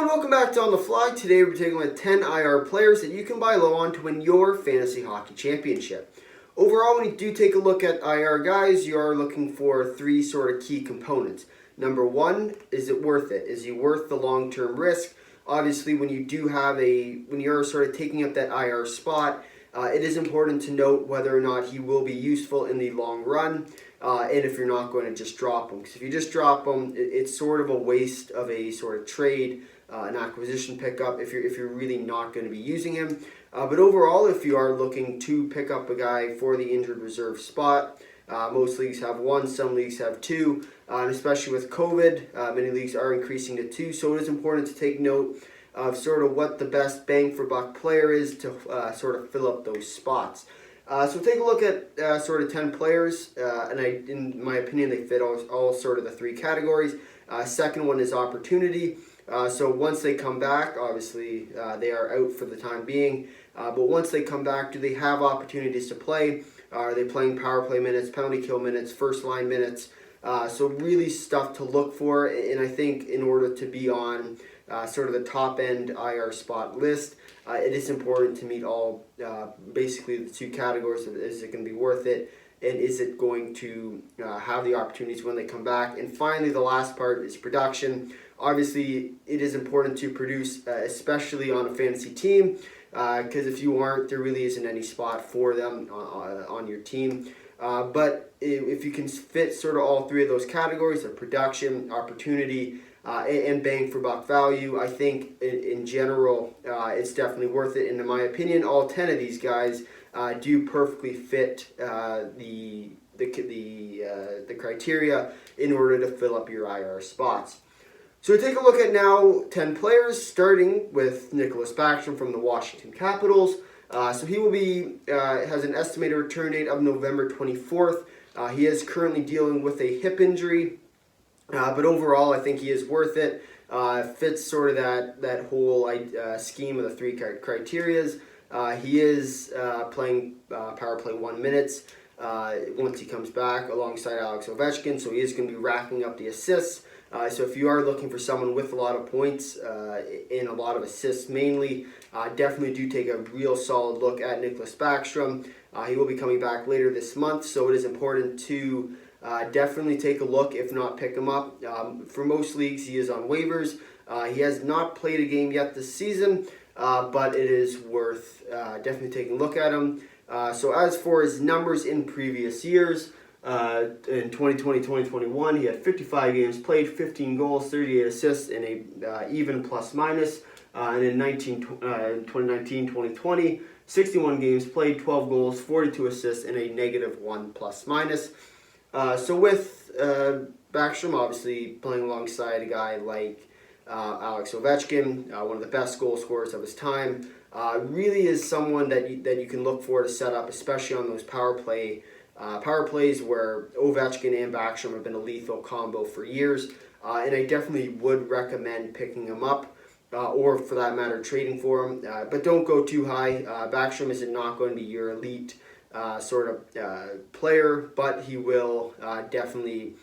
everyone, welcome back to On the Fly. Today we're taking with 10 IR players that you can buy low on to win your fantasy hockey championship. Overall, when you do take a look at IR guys, you are looking for three sort of key components. Number one, is it worth it? Is he worth the long-term risk? Obviously, when you're sort of taking up that IR spot, it is important to note whether or not he will be useful in the long run, and if you're not going to just drop him. Because if you just drop him, it's sort of a waste of a sort of trade, an acquisition pickup, if you're really not going to be using him. But overall, if you are looking to pick up a guy for the injured reserve spot, most leagues have one, some leagues have two, and especially with COVID, many leagues are increasing to two, so it is important to take note of sort of what the best bang for buck player is to sort of fill up those spots. So take a look at sort of 10 players, and in my opinion, they fit all sort of the three categories. Second one is opportunity. So once they come back, obviously they are out for the time being, but once they come back, do they have opportunities to play? Are they playing power play minutes, penalty kill minutes, first line minutes? So really stuff to look for, and I think in order to be on sort of the top end IR spot list, it is important to meet all basically the two categories of is it going to be worth it, and is it going to have the opportunities when they come back. And finally, the last part is production. Obviously, it is important to produce, especially on a fantasy team, because if you aren't, there really isn't any spot for them on your team. But if you can fit sort of all three of those categories of production, opportunity, and bang for buck value, I think in general it's definitely worth it. And in my opinion, all 10 of these guys do perfectly fit the criteria in order to fill up your IR spots. So take a look at now 10 players, starting with Nicklas Backstrom from the Washington Capitals. So he will be has an estimated return date of November 24th. He is currently dealing with a hip injury, but overall I think he is worth it. Fits sort of that whole scheme of the three criterias. He is playing power play 1 minutes once he comes back alongside Alex Ovechkin, so he is going to be racking up the assists. So if you are looking for someone with a lot of points and a lot of assists mainly, definitely do take a real solid look at Nicklas Backstrom. He will be coming back later this month, so it is important to definitely take a look, if not pick him up. For most leagues, he is on waivers. He has not played a game yet this season, but it is worth definitely taking a look at him. So as for his numbers in previous years, in 2020-2021, he had 55 games played, 15 goals, 38 assists, and a even plus-minus. And in 2019-2020, 61 games played, 12 goals, 42 assists, and a -1 plus-minus. So with Backstrom, obviously playing alongside a guy like Alex Ovechkin, one of the best goal scorers of his time, really is someone that you can look for to set up, especially on those power plays where Ovechkin and Backstrom have been a lethal combo for years, and I definitely would recommend picking him up, or for that matter, trading for him. But don't go too high. Backstrom is not going to be your elite sort of player, but he will definitely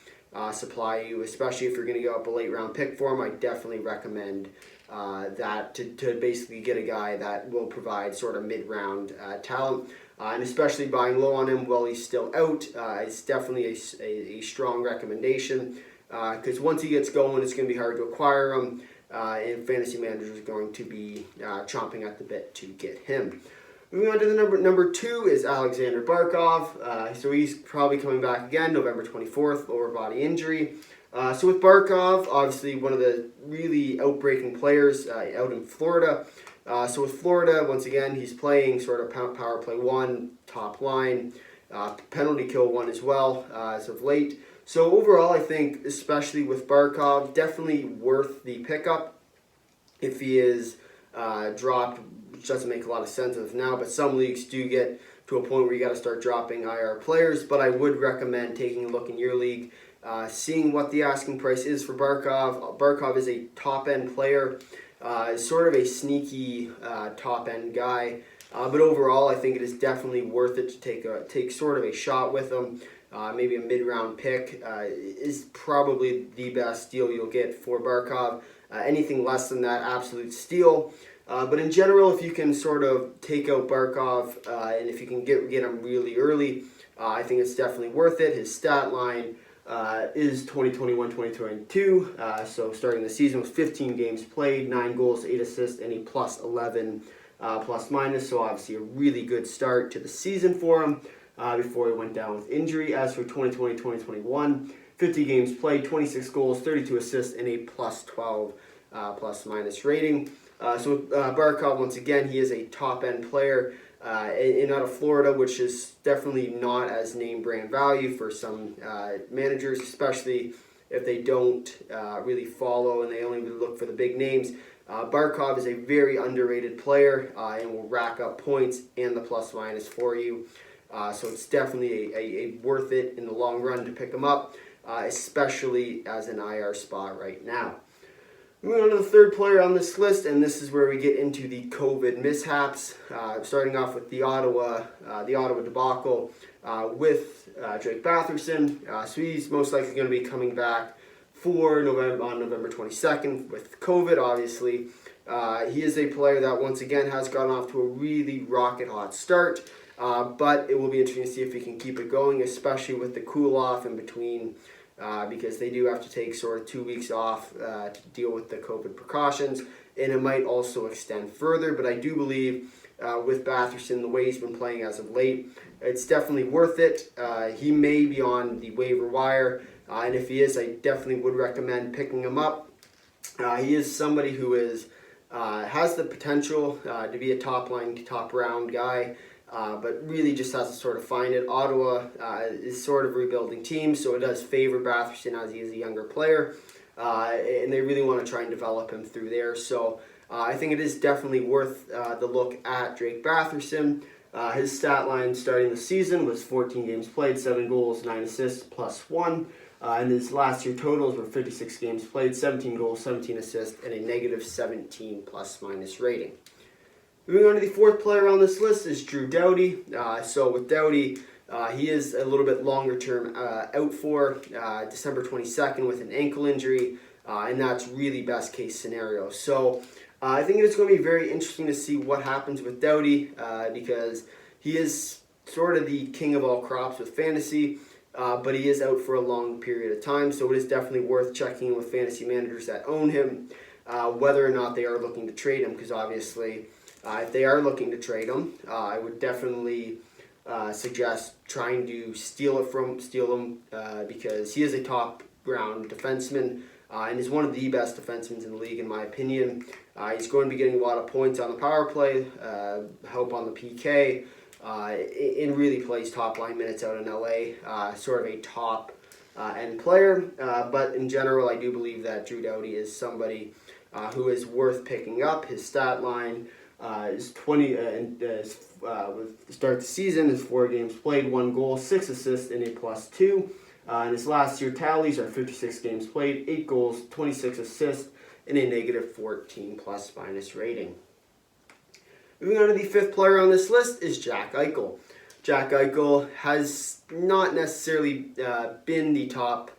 supply you, especially if you're going to go up a late round pick for him. I definitely recommend that to basically get a guy that will provide sort of mid-round talent. And especially buying low on him while he's still out is definitely a strong recommendation, because once he gets going, it's going to be hard to acquire him, and fantasy managers are going to be chomping at the bit to get him. Moving on to the number two is Alexander Barkov. So he's probably coming back again, November 24th, lower body injury. So with Barkov, obviously one of the really outbreaking players out in Florida. So with Florida, once again, he's playing sort of power play 1, top line, penalty kill 1 as well as of late. So overall, I think, especially with Barkov, definitely worth the pickup. If he is dropped, which doesn't make a lot of sense as of now, but some leagues do get to a point where you got to start dropping IR players. But I would recommend taking a look in your league, seeing what the asking price is for Barkov. Barkov is a top-end player. Sort of a sneaky top-end guy, but overall I think it is definitely worth it to take sort of a shot with him. Maybe a mid-round pick is probably the best deal you'll get for Barkov. Anything less than that, absolute steal. But in general, if you can sort of take out Barkov and if you can get him really early, I think it's definitely worth it. His stat line is 2021-2022. So starting the season with 15 games played, 9 goals, 8 assists, and a plus 11 plus minus. So obviously a really good start to the season for him before he went down with injury. As for 2020-2021, 50 games played, 26 goals, 32 assists, and a plus 12 plus minus rating. So Barkov, once again, he is a top-end player in out of Florida, which is definitely not as name brand value for some managers, especially if they don't really follow and they only look for the big names. Barkov is a very underrated player and will rack up points and the plus minus for you. So it's definitely a worth it in the long run to pick him up, especially as an IR spot right now. Moving on to the third player on this list, and this is where we get into the COVID mishaps. Starting off with the Ottawa debacle with Drake Batherson. So he's most likely going to be coming back for November 22nd with COVID, obviously. He is a player that once again has gotten off to a really rocket hot start, but it will be interesting to see if he can keep it going, especially with the cool off in between. Because they do have to take sort of 2 weeks off to deal with the COVID precautions, and it might also extend further. But I do believe with Batherson, the way he's been playing as of late, it's definitely worth it. He may be on the waiver wire, and if he is, I definitely would recommend picking him up. He is somebody who has the potential to be a top round guy. But really just has to sort of find it. Ottawa is sort of a rebuilding team, so it does favor Batherson as he is a younger player, and they really want to try and develop him through there. So I think it is definitely worth the look at Drake Batherson. His stat line starting the season was 14 games played, 7 goals, 9 assists, plus 1. And his last year totals were 56 games played, 17 goals, 17 assists, and a negative 17 plus minus rating. Moving on to the fourth player on this list is Drew Doughty. So with Doughty, he is a little bit longer term out for December 22nd with an ankle injury, and that's really best case scenario. So I think it's going to be very interesting to see what happens with Doughty because he is sort of the king of all crops with fantasy, but he is out for a long period of time. So it is definitely worth checking in with fantasy managers that own him, whether or not they are looking to trade him, because obviously if they are looking to trade him, I would definitely suggest trying to steal him because he is a top round defenseman and is one of the best defensemen in the league in my opinion. He's going to be getting a lot of points on the power play, help on the PK, and really plays top line minutes out in LA. Sort of a top end player, but in general, I do believe that Drew Doughty is somebody who is worth picking up. His stat line is 20 start the season is 4 games played, 1 goal, 6 assists, and a plus 2. And his last year tallies are 56 games played, 8 goals, 26 assists, and a negative 14 plus minus rating. Moving on to the fifth player on this list is Jack Eichel. Jack Eichel has not necessarily been the top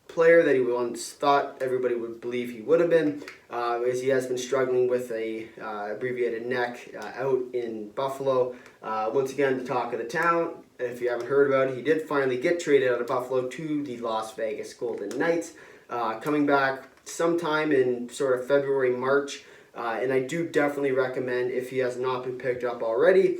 player that he once thought everybody would believe he would have been, as he has been struggling with a abbreviated neck out in Buffalo. Once again, the talk of the town. If you haven't heard about it, he did finally get traded out of Buffalo to the Las Vegas Golden Knights, coming back sometime in sort of February, March. And I do definitely recommend, if he has not been picked up already,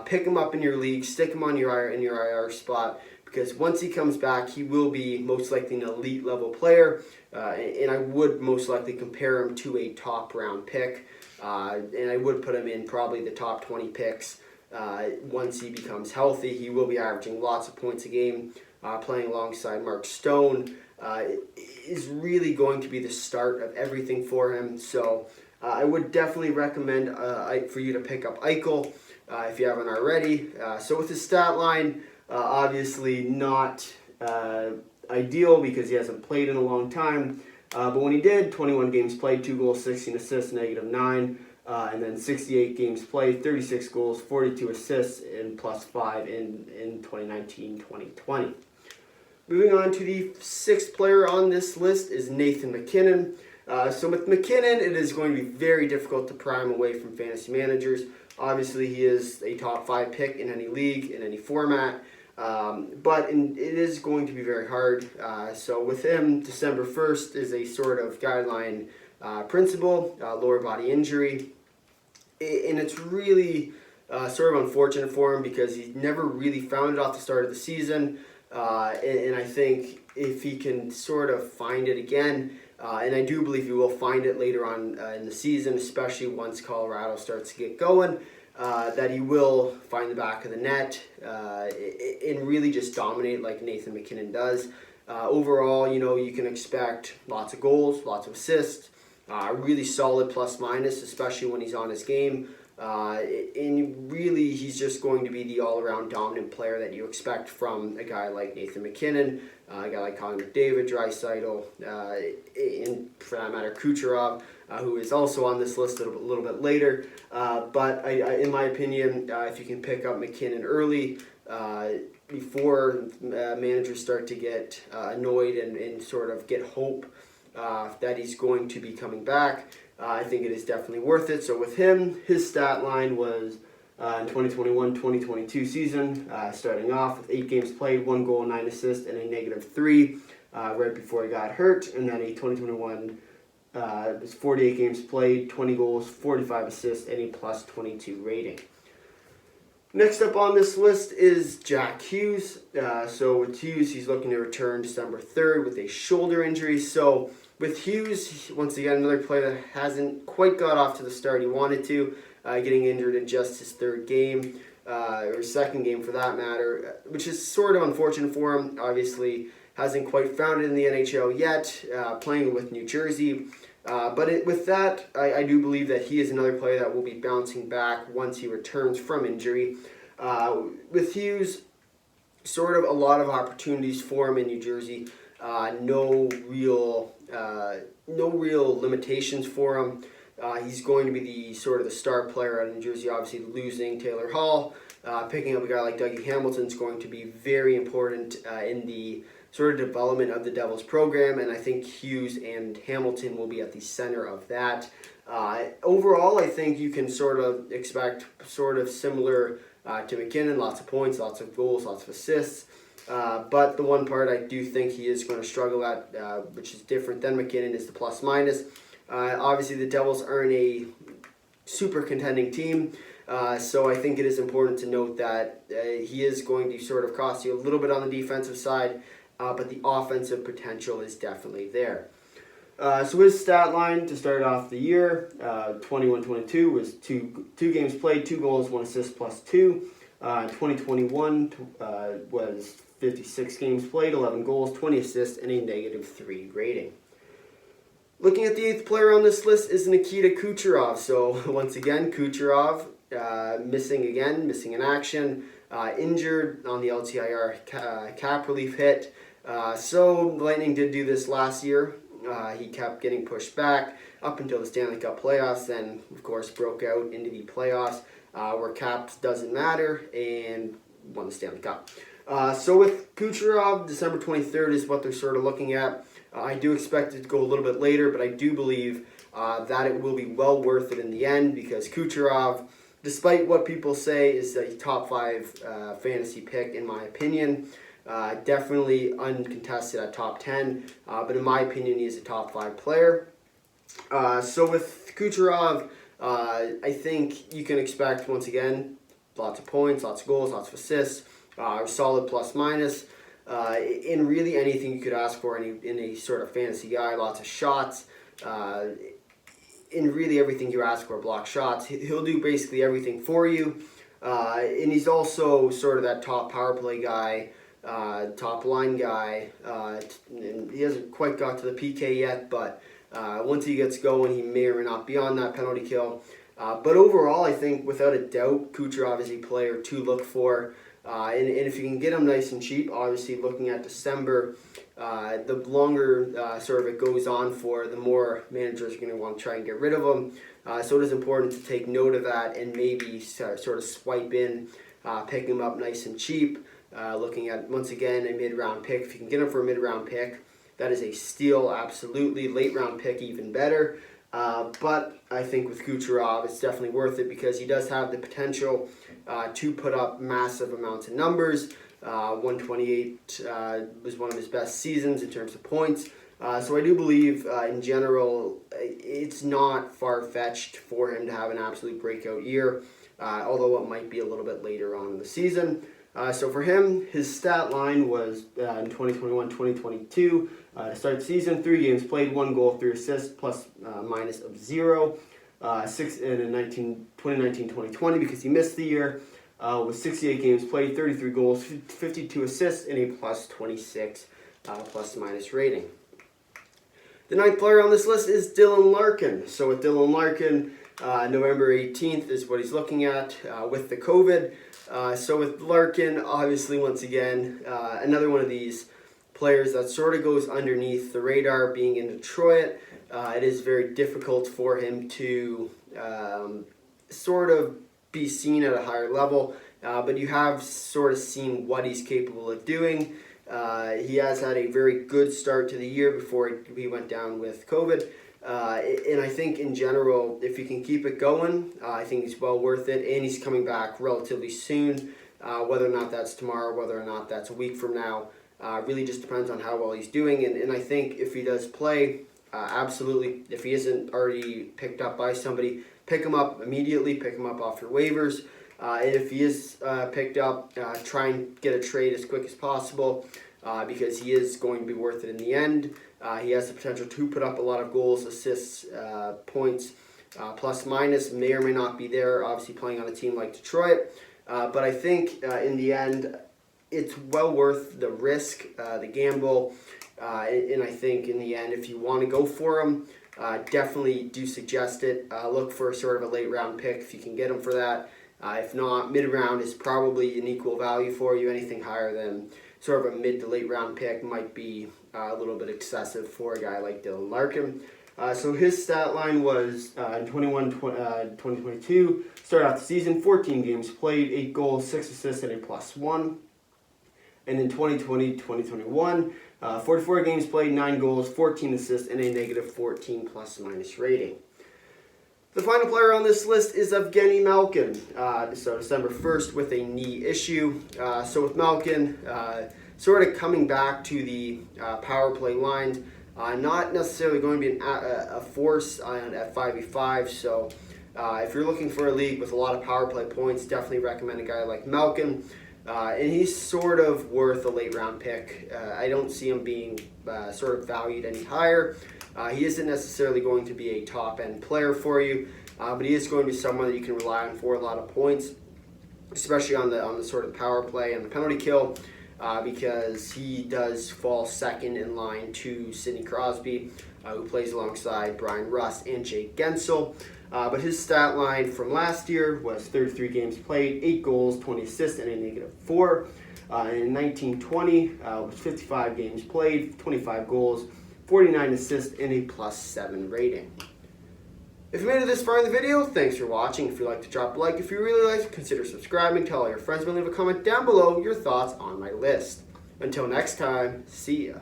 pick him up in your league, stick him on your IR spot, because once he comes back, he will be most likely an elite level player, and I would most likely compare him to a top round pick, and I would put him in probably the top 20 picks once he becomes healthy. He will be averaging lots of points a game, playing alongside Mark Stone. Is really going to be the start of everything for him, so I would definitely recommend for you to pick up Eichel if you haven't already. So with his stat line, obviously not ideal because he hasn't played in a long time. But when he did, 21 games played, 2 goals, 16 assists, negative 9. And then 68 games played, 36 goals, 42 assists, and plus 5 in 2019-2020. Moving on to the sixth player on this list is Nathan MacKinnon. So with MacKinnon, it is going to be very difficult to pry him away from fantasy managers. Obviously, he is a top 5 pick in any league, in any format. But it is going to be very hard. So with him, December 1st is a sort of guideline principle, lower body injury. And it's really sort of unfortunate for him because he never really found it off the start of the season. And I think if he can sort of find it again, and I do believe he will find it later on in the season, especially once Colorado starts to get going, that he will find the back of the net and really just dominate like Nathan MacKinnon does. Overall, you can expect lots of goals, lots of assists, really solid plus-minus, especially when he's on his game. And really, he's just going to be the all-around dominant player that you expect from a guy like Nathan MacKinnon, a guy like Connor McDavid, Draisaitl, and for that matter, Kucherov, who is also on this list a little bit later. But in my opinion, if you can pick up MacKinnon early, before managers start to get annoyed and sort of get hope that he's going to be coming back, I think it is definitely worth it. So with him, his stat line was in 2021-2022 season, starting off with 8 games played, 1 goal, 9 assists, and a -3 right before he got hurt. And then a 2021 was 48 games played, 20 goals, 45 assists, and a +22 rating. Next up on this list is Jack Hughes. So with Hughes, he's looking to return December 3rd with a shoulder injury. So with Hughes, once again, another player that hasn't quite got off to the start he wanted to, getting injured in just his 3rd game, or 2nd game for that matter, which is sort of unfortunate for him. Obviously, hasn't quite found it in the NHL yet, playing with New Jersey. But with that, I do believe that he is another player that will be bouncing back once he returns from injury. With Hughes, sort of a lot of opportunities for him in New Jersey. No real limitations for him. He's going to be the sort of the star player out of New Jersey. Obviously, losing Taylor Hall, picking up a guy like Doughty Hamilton is going to be very important in the sort of development of the Devils program, and I think Hughes and Hamilton will be at the center of that. Overall, I think you can sort of expect sort of similar to MacKinnon, lots of points, lots of goals, lots of assists. But the one part I do think he is going to struggle at, which is different than MacKinnon, is the plus-minus. Obviously, the Devils aren't a super contending team, so I think it is important to note that he is going to sort of cost you a little bit on the defensive side, but the offensive potential is definitely there. So his stat line to start off the year, 21-22, was two games played, 2 goals, 1 assist, +2. 2021 was 56 games played, 11 goals, 20 assists, and a -3 rating. Looking at the 8th player on this list is Nikita Kucherov. So once again, Kucherov missing in action, injured on the LTIR cap relief hit. So the Lightning did do this last year. He kept getting pushed back up until the Stanley Cup playoffs, then of course broke out into the playoffs where caps doesn't matter and won the Stanley Cup. So with Kucherov, December 23rd is what they're sort of looking at. I do expect it to go a little bit later, but I do believe that it will be well worth it in the end because Kucherov, despite what people say, is a top 5 fantasy pick in my opinion. Definitely uncontested at top 10, but in my opinion, he is a top 5 player. So with Kucherov, I think you can expect, once again, lots of points, lots of goals, lots of assists, solid plus-minus. In really anything you could ask for in a sort of fantasy guy, lots of shots. In really everything you ask for, block shots. He'll do basically everything for you. And he's also sort of that top power play guy, top line guy. And he hasn't quite got to the PK yet, but once he gets going, he may or may not be on that penalty kill. But overall, I think without a doubt, Kucherov is a player to look for. And if you can get him nice and cheap, obviously looking at December, the longer sort of it goes on for, the more managers are going to want to try and get rid of him. So it is important to take note of that and maybe sort of swipe in, pick him up nice and cheap. Looking at, once again, a mid-round pick. If you can get him for a mid-round pick, that is a steal, absolutely. Late round pick, even better. But I think with Kucherov, it's definitely worth it because he does have the potential to put up massive amounts of numbers. 128 was one of his best seasons in terms of points. So I do believe, in general, it's not far-fetched for him to have an absolute breakout year, although it might be a little bit later on in the season. So for him, his stat line was in 2021-2022, to start the season, 3 games played, 1 goal, 3 assists, plus minus of 0. 6 in 2019-2020 because he missed the year. With 68 games played, 33 goals, 52 assists, and a plus 26 plus minus rating. The 9th player on this list is Dylan Larkin. So with Dylan Larkin, November 18th is what he's looking at with the COVID. So with Larkin, obviously, once again, another one of these players that sort of goes underneath the radar. Being in Detroit, it is very difficult for him to sort of be seen at a higher level, but you have sort of seen what he's capable of doing. He has had a very good start to the year before he went down with COVID. And I think in general, if he can keep it going, I think he's well worth it. And he's coming back relatively soon. Whether or not that's tomorrow, whether or not that's a week from now, really just depends on how well he's doing. And I think if he does play, absolutely, if he isn't already picked up by somebody, pick him up immediately, pick him up off your waivers. And if he is picked up, try and get a trade as quick as possible because he is going to be worth it in the end. He has the potential to put up a lot of goals, assists, points, plus minus, may or may not be there, obviously playing on a team like Detroit. But I think in the end, it's well worth the risk, the gamble. And I think in the end, if you want to go for him, definitely do suggest it. Look for sort of a late round pick if you can get him for that. If not, mid-round is probably an equal value for you. Anything higher than sort of a mid to late round pick might be a little bit excessive for a guy like Dylan Larkin. So his stat line was in 2022, started out the season, 14 games played, 8 goals, 6 assists, and a +1. And in 2020-2021, 44 games played, 9 goals, 14 assists, and a -14 plus minus rating. The final player on this list is Andrei Malkin. So December 1st with a knee issue. So with Malkin, sort of coming back to the power play lines, not necessarily going to be a force at 5v5. So if you're looking for a league with a lot of power play points, definitely recommend a guy like Malkin. And he's sort of worth a late round pick. I don't see him being sort of valued any higher. He isn't necessarily going to be a top-end player for you, but he is going to be someone that you can rely on for a lot of points, especially on the sort of power play and the penalty kill, because he does fall second in line to Sidney Crosby, who plays alongside Brian Rust and Jake Gensel. But his stat line from last year was 33 games played, 8 goals, 20 assists, and a -4. In 1920, was 55 games played, 25 goals, 49 assists, and a +7 rating. If you made it this far in the video, thanks for watching. If you'd like to drop a like, if you really liked, consider subscribing, tell all your friends, and leave a comment down below your thoughts on my list. Until next time, see ya.